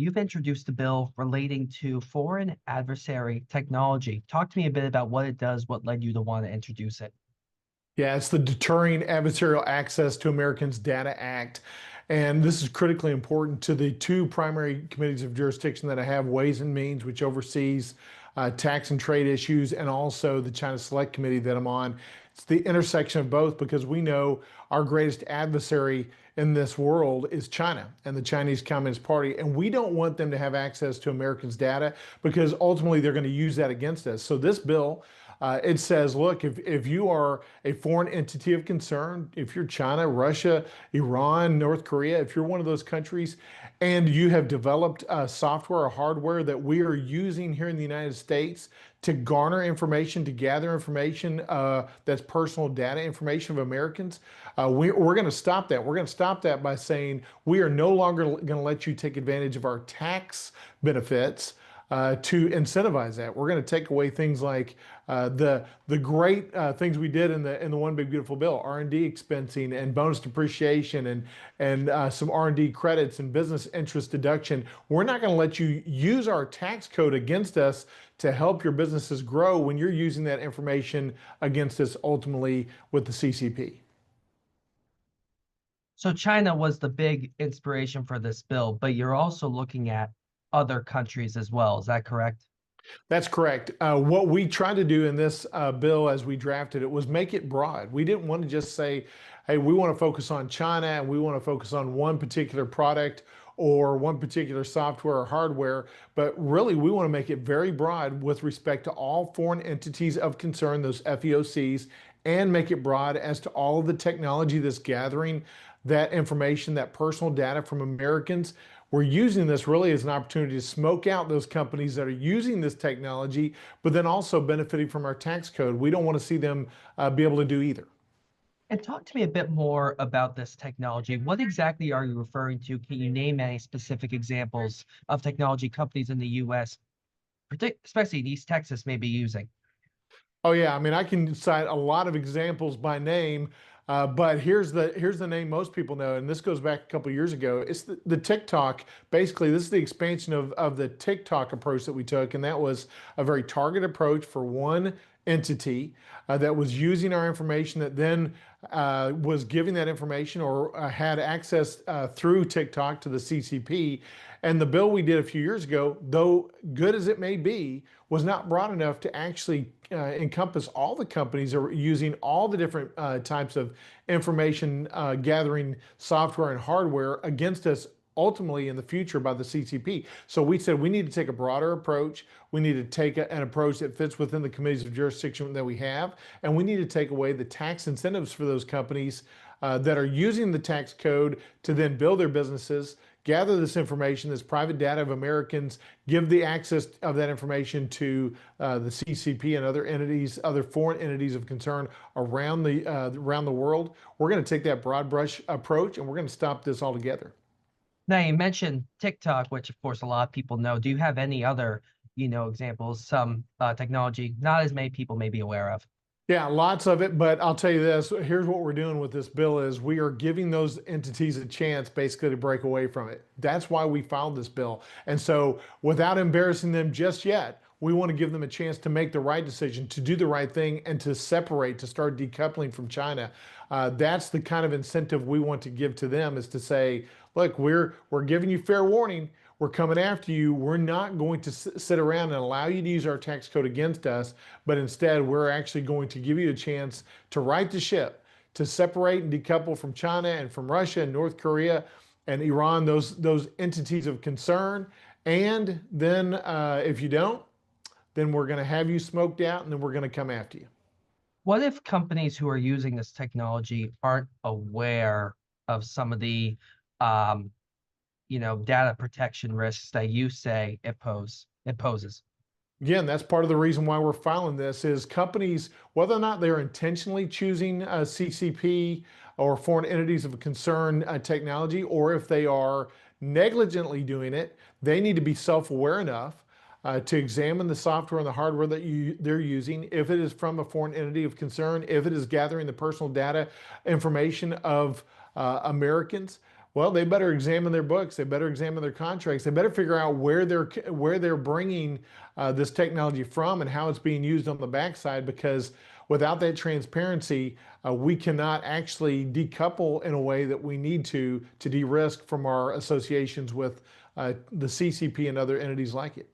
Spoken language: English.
you've introduced a bill relating to foreign adversary technology. Talk to me a bit about what it does, what led you to want to introduce it. Yeah, it's the Deterring Adversarial Access to Americans Data Act. And this is critically important to the two primary committees of jurisdiction that I have, Ways and Means, which oversees tax and trade issues, and also the China Select Committee that I'm on. It's the intersection of both because we know our greatest adversary in this world is China and the Chinese Communist Party. And we don't want them to have access to Americans' data because ultimately they're going to use that against us. So this bill, it says, look, if you are a foreign entity of concern, if you're China, Russia, Iran, North Korea, if you're one of those countries and you have developed software or hardware that we are using here in the United States to garner information, to gather information that's personal data information of Americans, we're going to stop that. We're going to stop that by saying we are no longer going to let you take advantage of our tax benefits to incentivize that. We're going to take away things like the great things we did in the One Big Beautiful Bill, R&D expensing and bonus depreciation and some R&D credits and business interest deduction. We're not going to let you use our tax code against us to help your businesses grow when you're using that information against us ultimately with the CCP. So China was the big inspiration for this bill, but you're also looking at other countries as well. Is that correct? That's correct. What we tried to do in this bill as we drafted it was make it broad. We didn't want to just say, hey, we want to focus on China and we want to focus on one particular product or one particular software or hardware, but really we want to make it very broad with respect to all foreign entities of concern, those FEOCs, and make it broad as to all of the technology that's gathering that information, that personal data from Americans. We're using this really as an opportunity to smoke out those companies that are using this technology, but then also benefiting from our tax code. We don't want to see them be able to do either. And talk to me a bit more about this technology. What exactly are you referring to? Can you name any specific examples of technology companies in the US, especially in East Texas, may be using? Oh yeah, I mean I can cite a lot of examples by name, but here's the name most people know, and this goes back a couple of years ago. It's the TikTok. Basically, this is the expansion of the TikTok approach that we took, and that was a very targeted approach for one entity that was using our information that then was giving that information or had access through TikTok to the CCP. And the bill we did a few years ago, though good as it may be, was not broad enough to actually encompass all the companies that were using all the different types of information gathering software and hardware against us ultimately in the future by the CCP. So we said we need to take a broader approach. We need to take an approach that fits within the committees of jurisdiction that we have. And we need to take away the tax incentives for those companies that are using the tax code to then build their businesses, gather this information, this private data of Americans, give the access of that information to the CCP and other entities, other foreign entities of concern around the world. We're going to take that broad brush approach and we're going to stop this altogether. Now, you mentioned TikTok, which of course a lot of people know. Do you have any other, examples, some technology not as many people may be aware of? Yeah, lots of it, but I'll tell you this, here's what we're doing with this bill is we are giving those entities a chance basically to break away from it. That's why we filed this bill. And so without embarrassing them just yet, we want to give them a chance to make the right decision, to do the right thing, and to separate, to start decoupling from China. That's the kind of incentive we want to give to them is to say, look, we're giving you fair warning. We're coming after you. We're not going to sit around and allow you to use our tax code against us, but instead we're actually going to give you a chance to right the ship, to separate and decouple from China and from Russia and North Korea and Iran, those entities of concern. And then if you don't, then we're going to have you smoked out and then we're going to come after you. What if companies who are using this technology aren't aware of some of the, data protection risks that you say it poses? Again, that's part of the reason why we're filing this is companies, whether or not they're intentionally choosing CCP or foreign entities of concern technology, or if they are negligently doing it, they need to be self-aware enough to examine the software and the hardware that they're using, if it is from a foreign entity of concern, if it is gathering the personal data information of Americans. Well, they better examine their books. They better examine their contracts. They better figure out where they're bringing this technology from and how it's being used on the backside. Because without that transparency, we cannot actually decouple in a way that we need to de-risk from our associations with the CCP and other entities like it.